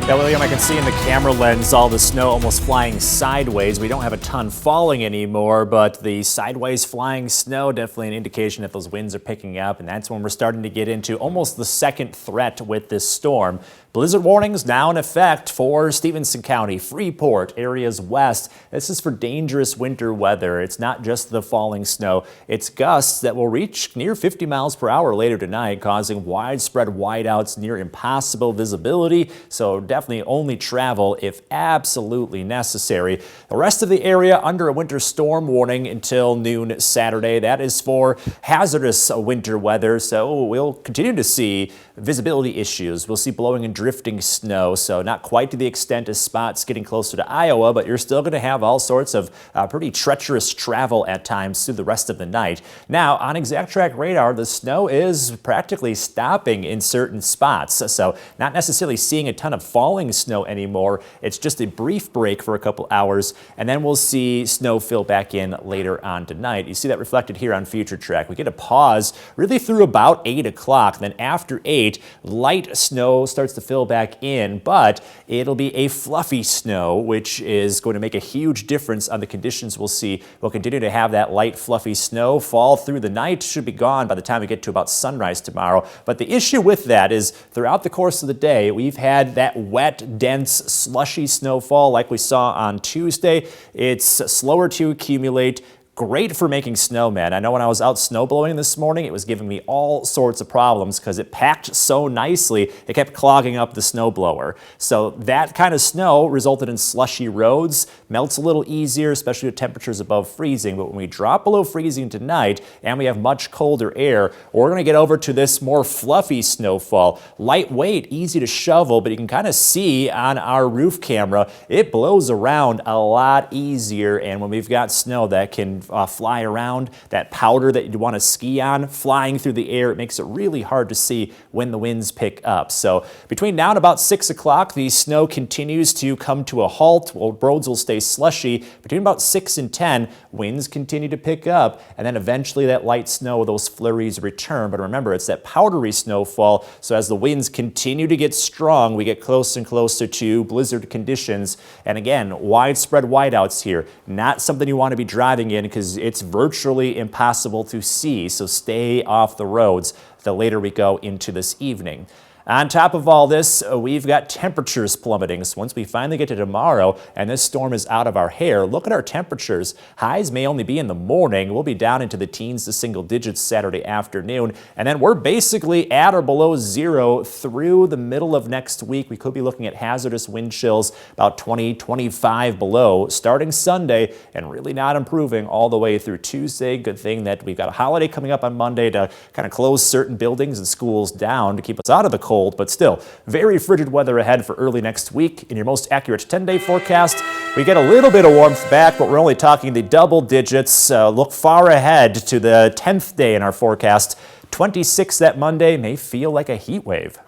Yeah, William, I can see in the camera lens all the snow almost flying sideways. We don't have a ton falling anymore, but the sideways flying snow definitely an indication that those winds are picking up, and that's when we're starting to get into almost the second threat with this storm. Blizzard warnings now in effect for Stevenson County, Freeport, areas west. This is for dangerous winter weather. It's not just the falling snow. It's gusts that will reach near 50 miles per hour later tonight, causing widespread whiteouts, near impossible visibility. So definitely only travel if absolutely necessary. The rest of the area under a winter storm warning until noon Saturday. That is for hazardous winter weather. So we'll continue to see visibility issues. We'll see blowing and drifting snow, so not quite to the extent as spots getting closer to Iowa, but you're still going to have all sorts of pretty treacherous travel at times through the rest of the night. Now, on Exact Track radar, the snow is practically stopping in certain spots, so not necessarily seeing a ton of falling snow anymore. It's just a brief break for a couple hours, and then we'll see snow fill back in later on tonight. You see that reflected here on Future Track. We get a pause really through about 8 o'clock. Then after 8, light snow starts to fill back in, but it'll be a fluffy snow, which is going to make a huge difference on the conditions we'll see. We'll continue to have that light, fluffy snow fall through the night. Should be gone by the time we get to about sunrise tomorrow. But the issue with that is throughout the course of the day, we've had that wet, dense, slushy snowfall like we saw on Tuesday. It's slower to accumulate. Great for making snowmen. I know when I was out snowblowing this morning, it was giving me all sorts of problems because it packed so nicely, it kept clogging up the snowblower. So that kind of snow resulted in slushy roads, melts a little easier, especially with temperatures above freezing. But when we drop below freezing tonight and we have much colder air, we're going to get over to this more fluffy snowfall. Lightweight, easy to shovel, but you can kind of see on our roof camera, it blows around a lot easier. And when we've got snow that can fly around, that powder that you want to ski on, flying through the air, it makes it really hard to see when the winds pick up. So between now and about 6 o'clock, the snow continues to come to a halt. Well, roads will stay slushy. Between about 6 and 10, winds continue to pick up, and then eventually that light snow, those flurries return. But remember, it's that powdery snowfall, so as the winds continue to get strong, we get closer and closer to blizzard conditions. And again, widespread whiteouts here. Not something you want to be driving in because it's virtually impossible to see, so stay off the roads the later we go into this evening. On top of all this, we've got temperatures plummeting. So once we finally get to tomorrow and this storm is out of our hair, look at our temperatures. Highs may only be in the morning. We'll be down into the teens to single digits Saturday afternoon. And then we're basically at or below zero through the middle of next week. We could be looking at hazardous wind chills about 20, 25 below starting Sunday and really not improving all the way through Tuesday. Good thing that we've got a holiday coming up on Monday to kind of close certain buildings and schools down to keep us out of the cold. But still, very frigid weather ahead for early next week. In your most accurate 10-day forecast, we get a little bit of warmth back, but we're only talking the double digits. Look far ahead to the 10th day in our forecast. 26 that Monday may feel like a heat wave.